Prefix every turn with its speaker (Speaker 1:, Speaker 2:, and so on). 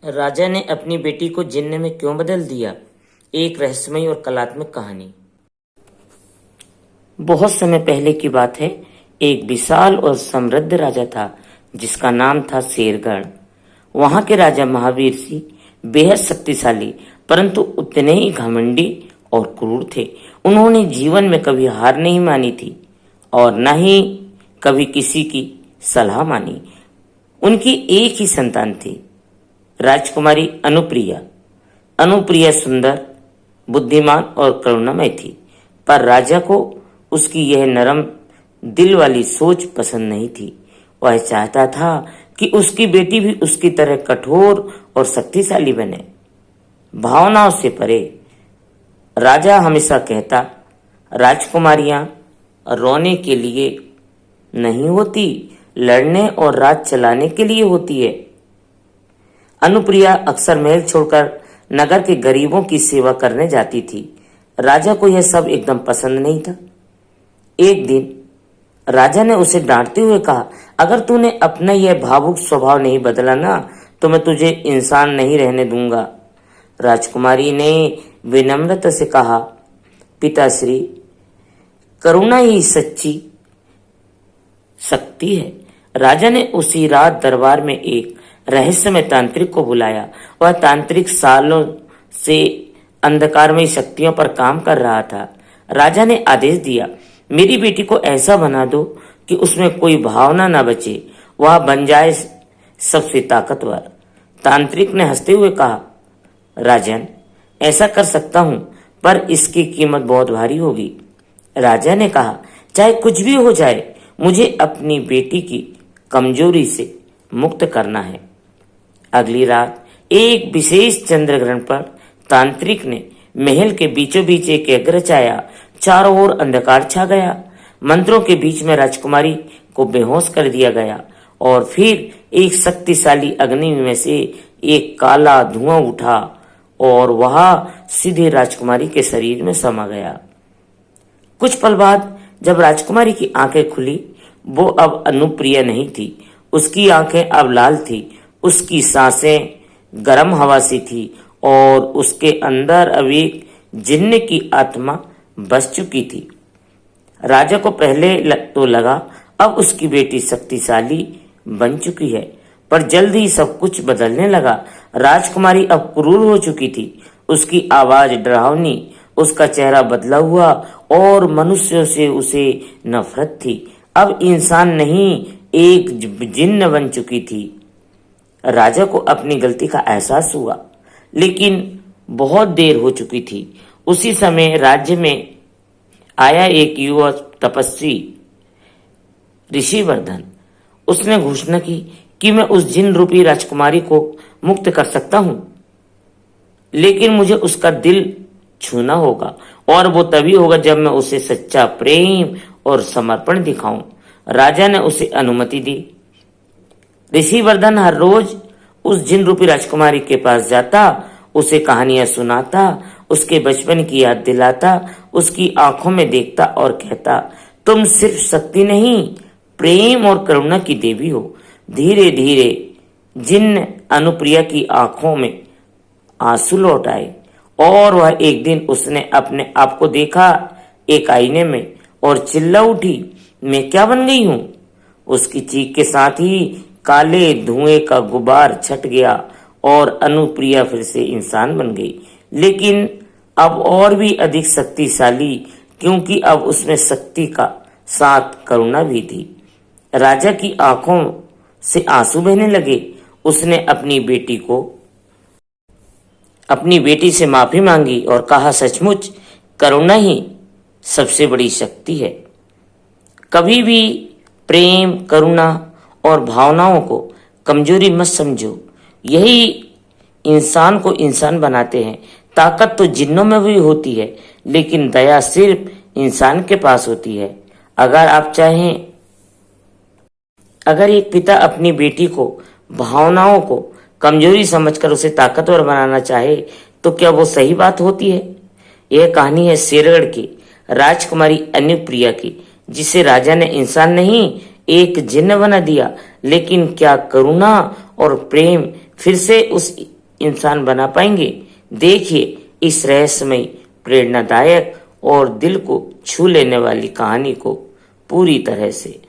Speaker 1: राजा ने अपनी बेटी को जिन्न में क्यों बदल दिया? एक रहस्यमयी और कलात्मक कहानी। बहुत समय पहले की बात है। एक विशाल और समृद्ध राजा था जिसका नाम था शेरगढ़। वहां के राजा महावीर सिंह बेहद शक्तिशाली परंतु उतने ही घमंडी और क्रूर थे। उन्होंने जीवन में कभी हार नहीं मानी थी और न ही कभी किसी की सलाह मानी। उनकी एक ही संतान थी, राजकुमारी अनुप्रिया। अनुप्रिया सुंदर, बुद्धिमान और करुणामय थी, पर राजा को उसकी यह नरम दिल वाली सोच पसंद नहीं थी। वह चाहता था कि उसकी बेटी भी उसकी तरह कठोर और शक्तिशाली बने, भावनाओं से परे। राजा हमेशा कहता, राजकुमारियां रोने के लिए नहीं होती, लड़ने और राज चलाने के लिए होती है। अनुप्रिया अक्सर महल छोड़कर नगर के गरीबों की सेवा करने जाती थी। राजा को यह सब एकदम पसंद नहीं था। एक दिन राजा ने उसे डांटते हुए कहा, अगर तूने अपना यह भावुक स्वभाव नहीं बदला ना तो मैं तुझे इंसान नहीं रहने दूंगा। राजकुमारी ने विनम्रता से कहा, पिताश्री, करुणा ही सच्ची शक्ति है। राजा ने उसी रात दरबार में एक रहस्यमय तांत्रिक को बुलाया। वह तांत्रिक सालों से अंधकारमय शक्तियों पर काम कर रहा था। राजा ने आदेश दिया, मेरी बेटी को ऐसा बना दो कि उसमें कोई भावना न बचे, वह बन जाए सबसे ताकतवर। तांत्रिक ने हंसते हुए कहा, राजन, ऐसा कर सकता हूं पर इसकी कीमत बहुत भारी होगी। राजा ने कहा, चाहे कुछ भी हो जाए, मुझे अपनी बेटी की कमजोरी से मुक्त करना है। अगली रात एक विशेष चंद्रग्रहण पर तांत्रिक ने महल के बीचों बीच एक यज्ञ रचाया। चारों ओर अंधकार छा गया। मंत्रों के बीच में राजकुमारी को बेहोश कर दिया गया और फिर एक शक्तिशाली अग्नि में से एक काला धुआं उठा और वह सीधे राजकुमारी के शरीर में समा गया। कुछ पल बाद जब राजकुमारी की आंखें खुली, वो अब अनुप्रिया नहीं थी। उसकी आंखें अब लाल थी, उसकी सांसें गर्म हवा सी थी और उसके अंदर अब एक जिन्न की आत्मा बस चुकी थी। राजा को पहले तो लगा अब उसकी बेटी शक्तिशाली बन चुकी है, पर जल्द ही सब कुछ बदलने लगा। राजकुमारी अब क्रूर हो चुकी थी, उसकी आवाज डरावनी, उसका चेहरा बदला हुआ और मनुष्यों से उसे नफरत थी। अब इंसान नहीं, एक जिन्न बन चुकी थी। राजा को अपनी गलती का एहसास हुआ, लेकिन बहुत देर हो चुकी थी। उसी समय राज्य में आया एक युवा तपस्वी ऋषिवर्धन। उसने घोषणा की कि मैं उस जिन रूपी राजकुमारी को मुक्त कर सकता हूं, लेकिन मुझे उसका दिल छूना होगा और वो तभी होगा जब मैं उसे सच्चा प्रेम और समर्पण दिखाऊं। राजा ने उसे अनुमति दी। ऋषिवर्धन हर रोज उस जिन रूपी राजकुमारी के पास जाता, उसे कहानियां सुनाता, उसके बचपन की याद दिलाता, उसकी आंखों में देखता और कहता, तुम सिर्फ शक्ति नहीं, प्रेम और करुणा की देवी हो। धीरे धीरे जिन्न अनुप्रिया की आंखों में आंसू लौट आए और वह एक दिन उसने अपने आप को देखा एक आईने में और चिल्ला उठी, मैं क्या बन गई हूं? उसकी चीख के साथ ही काले धुएं का गुबार छट गया और अनुप्रिया फिर से इंसान बन गई, लेकिन अब और भी अधिक शक्तिशाली, क्योंकि अब उसमें शक्ति का साथ करुणा भी थी। राजा की आंखों से आंसू बहने लगे। उसने अपनी बेटी से माफी मांगी और कहा, सचमुच करुणा ही सबसे बड़ी शक्ति है। कभी भी प्रेम, करुणा और भावनाओं को कमजोरी मत समझो, यही इंसान को इंसान बनाते हैं। ताकत तो जिन्नों में भी होती है, लेकिन दया सिर्फ इंसान के पास होती है। अगर एक पिता अपनी बेटी को भावनाओं को कमजोरी समझकर उसे ताकतवर बनाना चाहे तो क्या वो सही बात होती है? यह कहानी है शेरगढ़ की राजकुमारी अनुप्रिया की, जिसे राजा ने इंसान नहीं एक जिन्न बना दिया। लेकिन क्या करुणा और प्रेम फिर से उस इंसान बना पाएंगे? देखिए इस रहस्यमय, प्रेरणादायक और दिल को छू लेने वाली कहानी को पूरी तरह से।